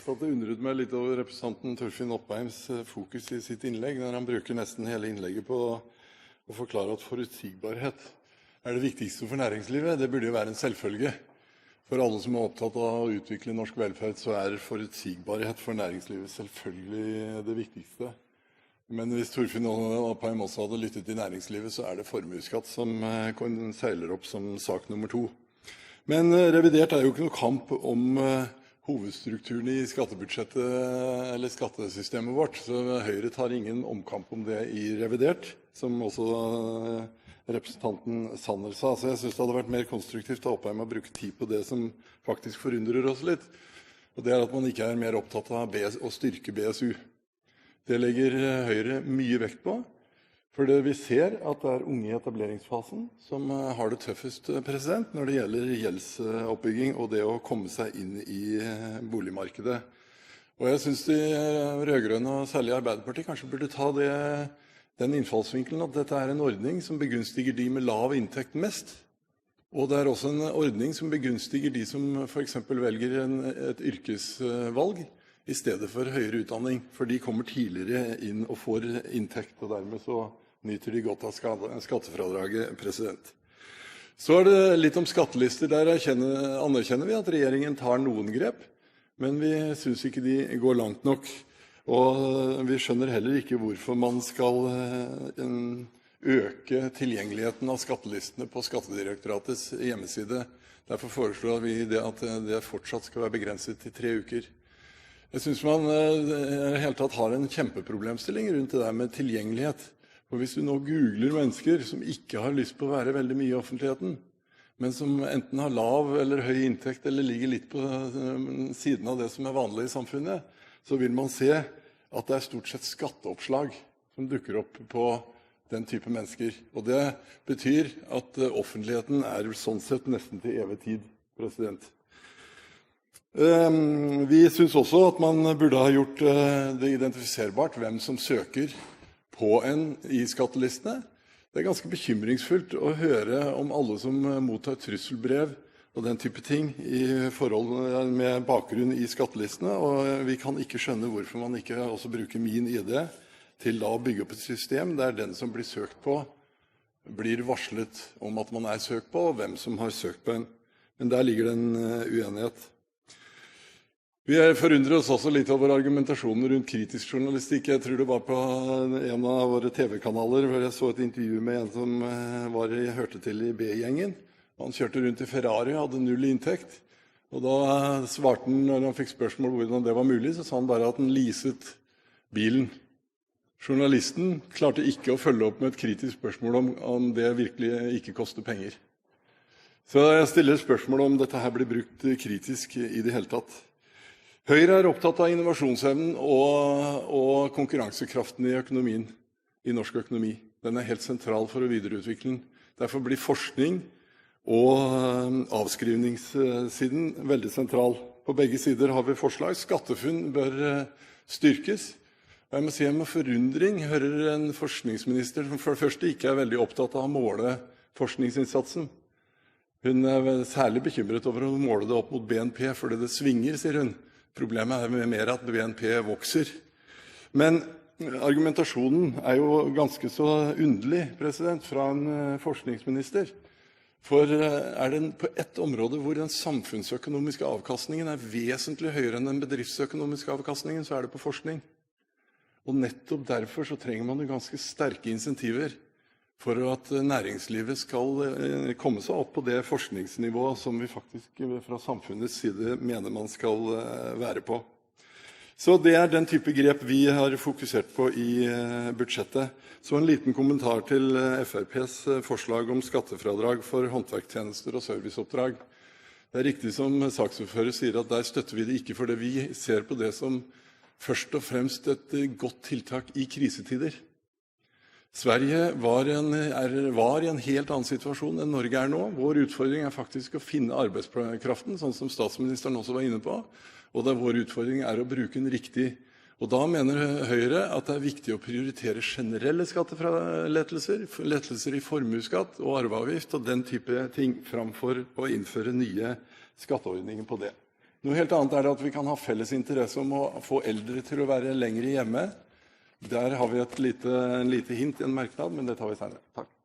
Så det undret meg litt over representanten Torfinn Opheims fokus i sitt innlegg, når han bruker nesten hele innlegget på å forklare at forutsigbarhet er det viktigste for næringslivet. Det burde jo være en selvfølge. For alle som er opptatt av å utvikle norsk velferd, så er forutsigbarhet for næringslivet selvfølgelig det viktigste. Men hvis Torfinn Opheim også hadde lyttet til næringslivet, så er det formuesskatt som seiler opp som sak nummer 2. Men revidert er jo ikke noe kamp om hovedstrukturen i skattebudsjettet eller skattesystemet vårt, så Høyre tar ingen omkamp om det i revidert, som også representanten Sanner sa. Så jeg synes det hadde vært mer konstruktivt av Opheim å bruke tid på det som faktisk forundrer oss litt, og det er at man ikke er mer opptatt av å styrke BSU. Det legger Høyre mye vekt på, for vi ser at det er unge i etableringsfasen som har det tøffest når det gjelder gjeldsoppbygging og det å komme seg inn i boligmarkedet. Og jeg synes de rødgrønne, og særlig Arbeiderpartiet, kanskje burde ta den innfallsvinkelen at dette er en ordning som begunstiger de med lav inntekt mest, og det er også en ordning som begunstiger de som for eksempel velger et yrkesvalg i stedet for høyere utdanning, for de kommer tidligere inn og får inntekt, og dermed så nyter de godt av skattefradraget. Så er det litt om skattelister. Der anerkjenner vi at regjeringen tar noen grep, men vi synes ikke de går langt nok. Og vi skjønner heller ikke hvorfor man skal øke tilgjengeligheten av skattelistene på Skattedirektoratets hjemmeside. Derfor foreslår vi at det fortsatt skal være begrenset til 3 uker. Jeg synes man i hele tatt har en kjempeproblemstilling rundt det der med tilgjengelighet. For hvis du nå googler mennesker som ikke har lyst på å være veldig mye i offentligheten, men som enten har lav eller høy inntekt eller ligger litt på siden av det som er vanlig i samfunnet, så vil man se at det er stort sett skatteoppslag som dukker opp på den type mennesker. Og det betyr at offentligheten er sånn sett nesten til evig tid. Vi synes også at man burde ha gjort det identifiserbart hvem som søker på i skattelistene. Det er ganske bekymringsfullt å høre om alle som mottar trusselbrev og den type ting i forhold med bakgrunn i skattelistene, og vi kan ikke skjønne hvorfor man ikke også bruker min ID til da å bygge opp et system der den som blir søkt på, blir varslet om at man er søkt på, og hvem som har søkt på en. Men der ligger det en uenighet. Vi forundrer oss også litt over argumentasjonen rundt kritisk journalistikk. Jeg tror det var på en av våre TV-kanaler hvor jeg så et intervju med en som hørte til i B-gjengen. Han kjørte rundt i Ferrari, hadde 0 inntekt. Og da svarte han, når han fikk spørsmål hvordan det var mulig, så sa han bare at han leaset bilen. Journalisten klarte ikke å følge opp med et kritisk spørsmål om det virkelig ikke koster penger. Så jeg stiller spørsmål om dette her blir brukt kritisk i det hele tatt. Høyre er opptatt av innovasjonsevnen og konkurransekraften i økonomien, i norsk økonomi. Den er helt sentral for å videreutvikle den. Derfor blir forskning og avskrivningssiden veldig sentral. På begge sider har vi forslag. SkatteFUNN bør styrkes. Og jeg må si jeg med forundring hører en forskningsminister som for det første ikke er veldig opptatt av å måle forskningsinnsatsen. Hun er særlig bekymret over å måle det opp mot BNP, fordi det svinger, sier hun. Problemet er mer at BNP vokser. Men argumentasjonen er jo ganske så underlig fra en forskningsminister. For er det på ett område hvor den samfunnsøkonomiske avkastningen er vesentlig høyere enn den bedriftsøkonomiske avkastningen, så er det på forskning. Og nettopp derfor så trenger man jo ganske sterke insentiver for at næringslivet skal komme seg opp på det forskningsnivået som vi faktisk fra samfunnets side mener man skal være på. Så det er den type grep vi har fokusert på i budsjettet. Så en liten kommentar til FrPs forslag om skattefradrag for håndverkstjenester og serviceoppdrag. Det er riktig som saksordfører sier at der støtter vi det ikke, fordi vi ser på det som først og fremst et godt tiltak i krisetider. Sverige var i en helt annen situasjon enn Norge er nå. Vår utfordring er faktisk å finne arbeidskraften, sånn som statsministeren også var inne på, og vår utfordring er å bruke den riktig. Og da mener Høyre at det er viktig å prioritere generelle skattelettelser, lettelser i formuesskatt og arveavgift og den type ting, framfor å innføre nye skatteordninger på det. Noe helt annet det at vi kan ha felles interesse om å få eldre til å være lenger hjemme. Der har vi en lite hint i en merknad, men det tar vi senere. Takk.